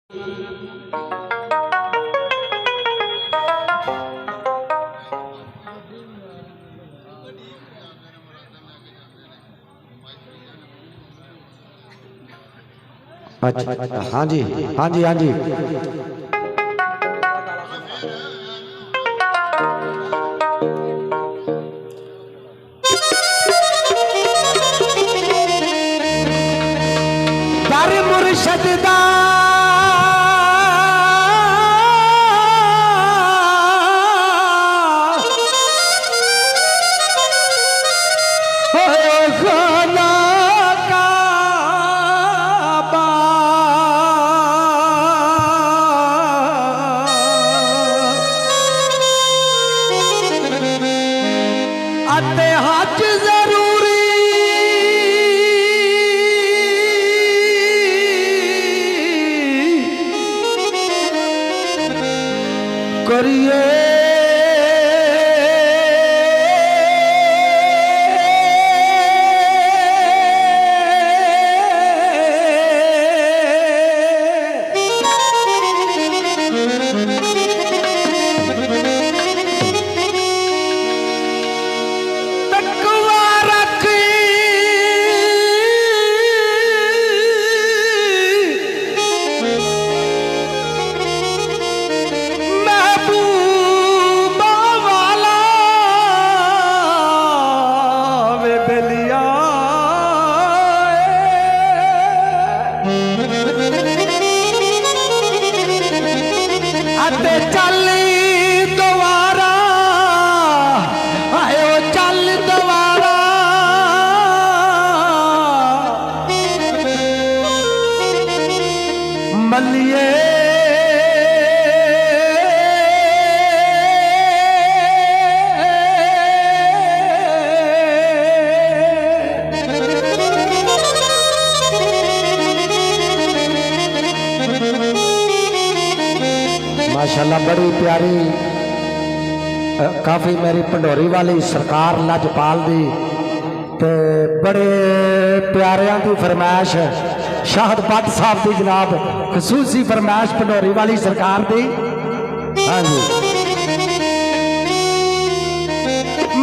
अच्छा हाँ जी हाँ जी हाँ जी। दर मुर्शद दा हज जरूरी करिए मलिए माशाल्लाह बड़ी प्यारी काफ़ी मेरी पंडोरी वाली सरकार लजपाल दी ते बड़े प्यारियां की फरमाइश शाहद भट्ट साहब की जनाब खसूसी फरमाइश पंडोरी वाली सरकार दी। हाँ जी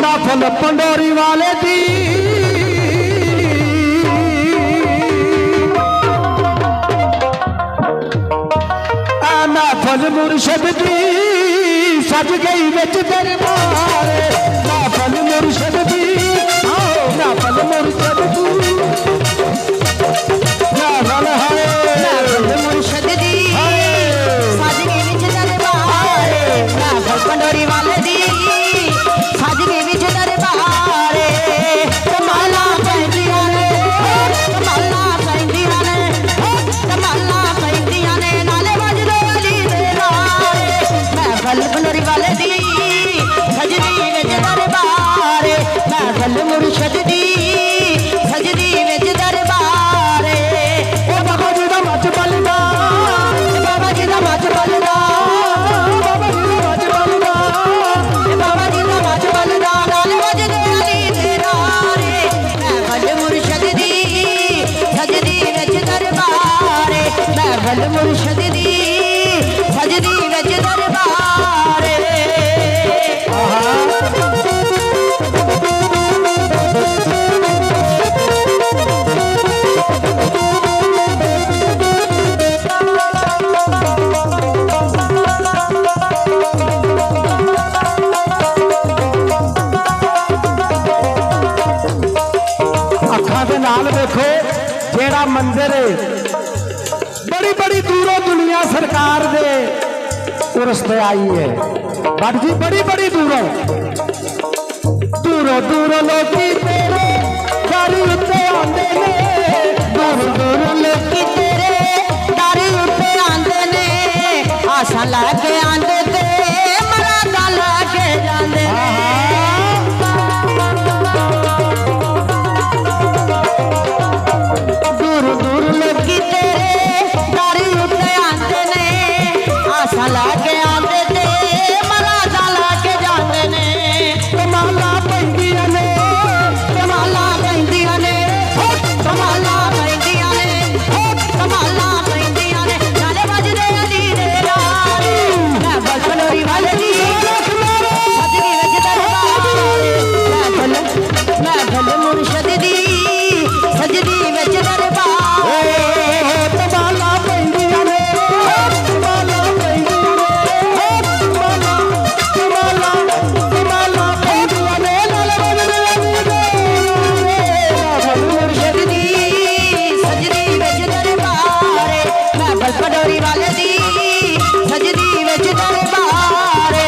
महफल पंडोरी वाले दी महफल मुर्शद दी सज गई बिच दरबार महफल मुर्शद दी महफल मुर्शद दी मुर्शद दी सज गई बिच दरबार महफल पंडोरी वाले दी सज गई बिच दरबार कमाला पैंदियां ने कमाला पैंदियां ने कमाला पैंदियां ने नाले वजदे अली दे नारे महफल पंडोरी वाले दी सज गई बिच दरबार महफल मुर्शद दी सजदी बिच दरबार बाबा जी दा मच बलदा बाबा जी दा मच बलदा बाबा जी दा मच बलदा नाल वजदे अली दे नारे महफल मुर्शद दी सजदी बिच दरबार महफल मुर्शद दी सजदी बिच दरबार देखो जेड़ा मंदिर बड़ी बड़ी दूरों दुनिया सरकार दे उर्स पे आई है बट जी बड़ी बड़ी दूरों दूरों दूरों लोग तेरे दारी उत्ते आंदे ने दूरों दूरों लोग तेरे दारी उत्ते आंदे ने आशा लैके आंदे ते मरादा लैके जांदे ने आशा लैके आंदे ते मरादा लैके जांदे ने कमाला पैंदियां ने कमाला पैंदियां ने कमाला पैंदियां ने कमाला पैंदियां ने नाले वजदे पंडोरी वाले दी सजदी विच दरबारे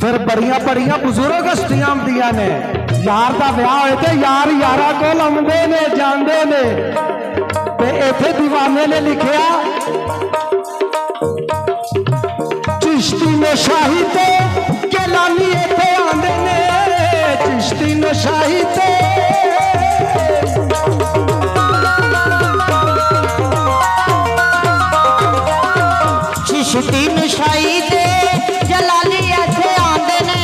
फिर बड़िया बड़िया बुजुर्ग हस्तियां आंदियां ने यार का ब्याह होए ते यार यारा कोल आंदे ने जांदे ने ते इथे दीवाने ने लिखिया चिश्ती ने शाही ते केलानी इथे आंदे ने चिश्ती ने शाही ते चिश्ती नशाई ते जलाली इथे आंदे ने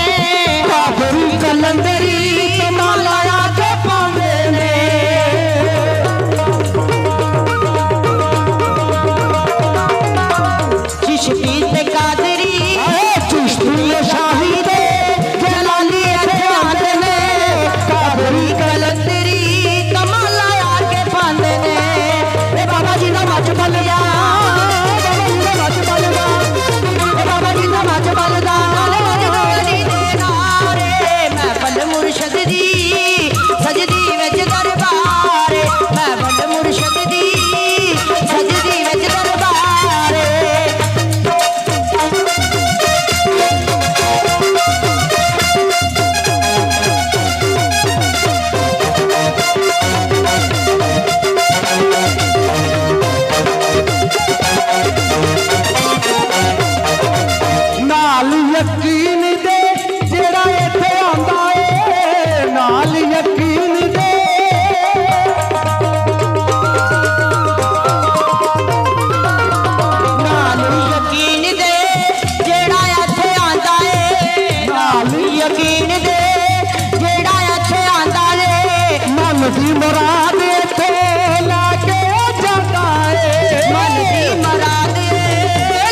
काफरी कलंदरी माला आके पांदे ने चिश्ती ते कादरी चिश्ती ने शाही ते जलाली इथे आंदे ने कादरी कलंदरी कमाला आके पांदे ने ए बाबा जी दा मच बल गया बाबा जी दा मच बलदा नाले वजदी दे नारे मैं बल मुर्शद दी सजदी विच दरबारे मैं बल मुर्शद दी सजदी विच दरबारे नाल यकीन दे जेड़ा इथे आंदा ए नाल यकीन दे नाल यकीन दे जेड़ा इथे आंदा ए नाल यकीन दे जेड़ा इथे आंदा ए मन दी मुराद इथे लाके जांदा ए मन दी मुराद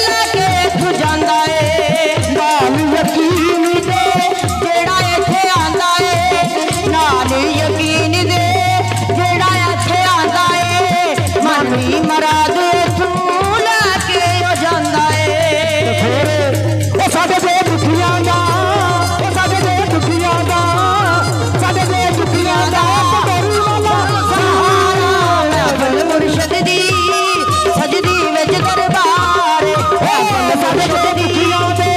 लाके तू जांदा ए नाल यकीन दे जेड़ा इथे आंदा ए नाल यकीन दे जेड़ा इथे आंदा ए मन दी मुराद तू लाके ओ जांदा ए ओ साडे दे दुखियां दा ओ साडे दे दुखियां दा साडे दे दुखियां दा पंडोरी वाला सहारा मैं बल मुर्शद दी सजदी विच दरबार साडे जे दुखियां दे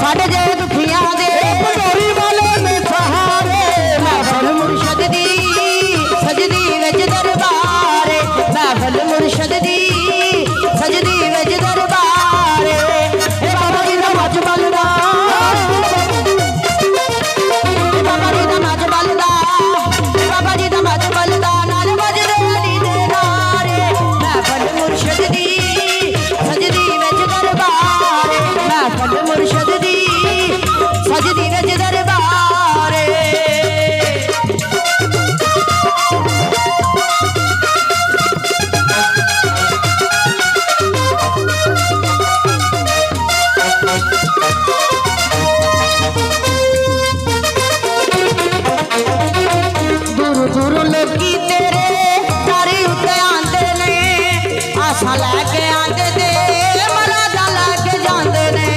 साडे जे दुखियां दे पंडोरी वाले ने सहारे मैं बल मुर्शद दी सजदी विच दरबार मैं बल मुर्शद दी सजदी विच दरबार ए बाबा जी दा मच बलदा ए बाबा जी दा मच बलदा ए बाबा जी दा मच बलदा नाल वजदे अली दे नारे मैं बल मुर्शद दी सजदी विच दरबार मैं बल मुर्शद दी सजदी विच दरबार दूर दूर लोकी तेरे दारी उत्ते आंदे ने आसा लैके आंदे ते मरादा लैके जांदे ने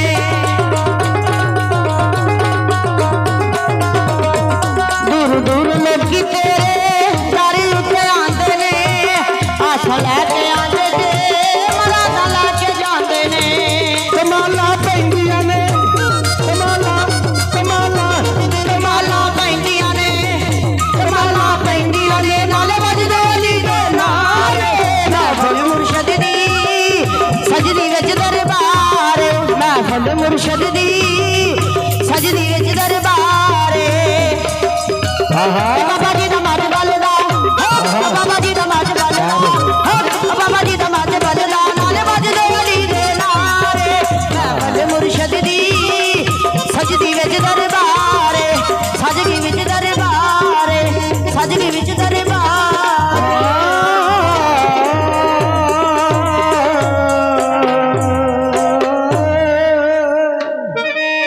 दूर दूर लोकी तेरे दारी उत्ते आंदे ने आसा लैके आंदे ते मरादा लैके जांदे ने कमाला पैंदियां ने कमाला कमाला कमाला पैंदियां ने कमाला पैंदियां ने नाले वजदे अली दे नारे मैं फल मुर्शद दी सजदी विच दरबार मैं फल मुर्शद दी सजदी विच दरबार बाबा जी दा मच बलदा बाबा जी दा मच बलदा बाबा जी दा मच बलदा नाले वजदे अली दे नारे मैं फल मुर्शद दी सजदी विच दरबार